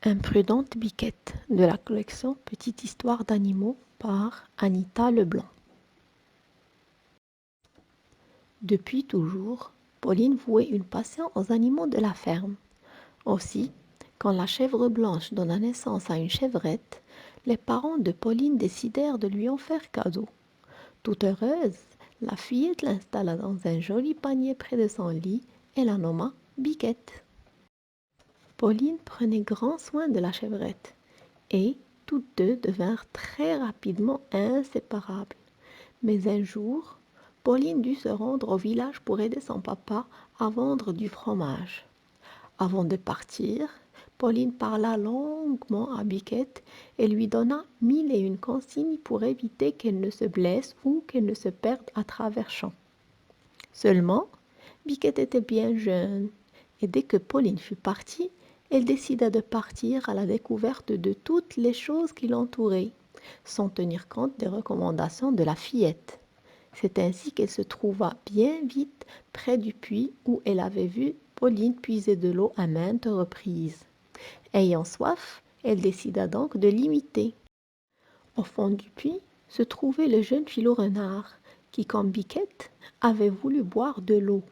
Imprudente Biquette de la collection Petite histoire d'animaux par Anita Leblanc. Depuis toujours, Pauline vouait une passion aux animaux de la ferme. Aussi, quand la chèvre blanche donna naissance à une chevrette, les parents de Pauline décidèrent de lui en faire cadeau. Toute heureuse, la fillette l'installa dans un joli panier près de son lit et la nomma Biquette. Pauline prenait grand soin de la chevrette et toutes deux devinrent très rapidement inséparables. Mais un jour, Pauline dut se rendre au village pour aider son papa à vendre du fromage. Avant de partir, Pauline parla longuement à Biquette et lui donna 1001 consignes pour éviter qu'elle ne se blesse ou qu'elle ne se perde à travers champs. Seulement, Biquette était bien jeune et dès que Pauline fut partie, elle décida de partir à la découverte de toutes les choses qui l'entouraient, sans tenir compte des recommandations de la fillette. C'est ainsi qu'elle se trouva bien vite près du puits où elle avait vu Pauline puiser de l'eau à maintes reprises. Ayant soif, elle décida donc de l'imiter. Au fond du puits se trouvait le jeune Philo-Renard qui, comme Biquette, avait voulu boire de l'eau.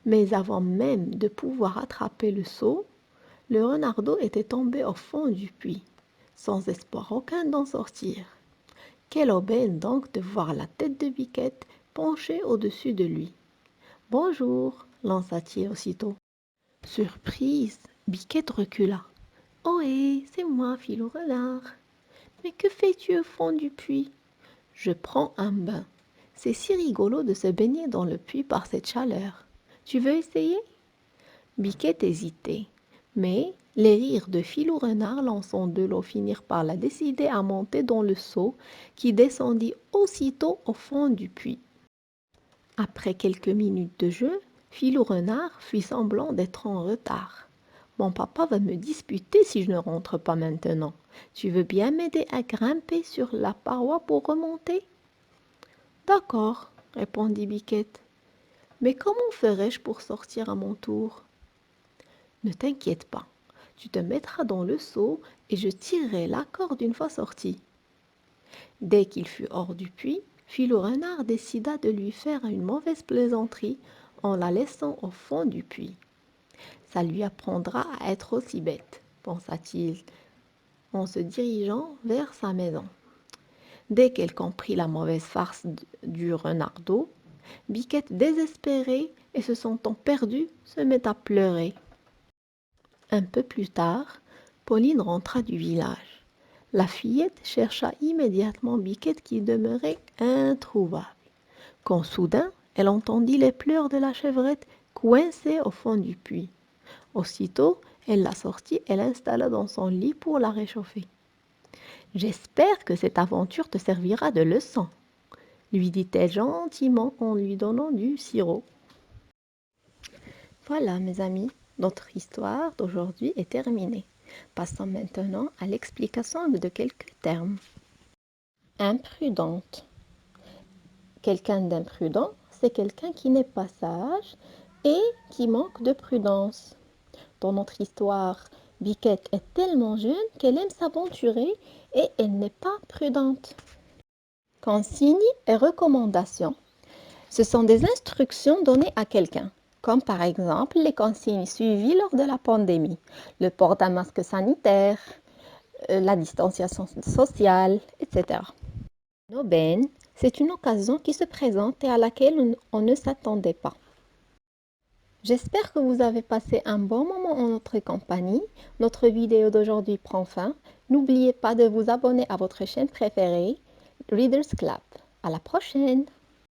Mais avant même de pouvoir attraper le seau, le renardeau était tombé au fond du puits, sans espoir aucun d'en sortir. Quelle aubaine donc de voir la tête de Biquette penchée au-dessus de lui. « Bonjour, lança-t-il aussitôt. Surprise, Biquette recula. « Ohé, c'est moi, Philo-Renard. Mais que fais-tu au fond du puits ? Je prends un bain. C'est si rigolo de se baigner dans le puits par cette chaleur. Tu veux essayer ? Biquette hésitait, mais les rires de Philo-Renard lançant de l'eau finirent par la décider à monter dans le seau qui descendit aussitôt au fond du puits. Après quelques minutes de jeu, Philo-Renard fit semblant d'être en retard. « Mon papa va me disputer si je ne rentre pas maintenant. Tu veux bien m'aider à grimper sur la paroi pour remonter ?»« D'accord, » répondit Biquette. « Mais comment ferai-je pour sortir à mon tour ?»« Ne t'inquiète pas, tu te mettras dans le seau et je tirerai la corde une fois sorti. » Dès qu'il fut hors du puits, Philo-Renard décida de lui faire une mauvaise plaisanterie en la laissant au fond du puits. « Ça lui apprendra à être aussi bête, » pensa-t-il en se dirigeant vers sa maison. Dès qu'elle comprit la mauvaise farce du renardeau, Biquette, désespérée et se sentant perdue, se mit à pleurer. Un peu plus tard, Pauline rentra du village. La fillette chercha immédiatement Biquette qui demeurait introuvable. Quand soudain, elle entendit les pleurs de la chevrette coincée au fond du puits. Aussitôt, elle la sortit et l'installa dans son lit pour la réchauffer. « J'espère que cette aventure te servira de leçon, » lui dit-elle gentiment en lui donnant du sirop. Voilà, mes amis, notre histoire d'aujourd'hui est terminée. Passons maintenant à l'explication de quelques termes. Imprudente. Quelqu'un d'imprudent, c'est quelqu'un qui n'est pas sage et qui manque de prudence. Dans notre histoire, Biquette est tellement jeune qu'elle aime s'aventurer et elle n'est pas prudente. Consignes et recommandations. Ce sont des instructions données à quelqu'un, comme par exemple les consignes suivies lors de la pandémie, le port d'un masque sanitaire, la distanciation sociale, etc. Une aubaine, c'est une occasion qui se présente et à laquelle on ne s'attendait pas. J'espère que vous avez passé un bon moment en notre compagnie. Notre vidéo d'aujourd'hui prend fin. N'oubliez pas de vous abonner à votre chaîne préférée, Readers Club. À la prochaine!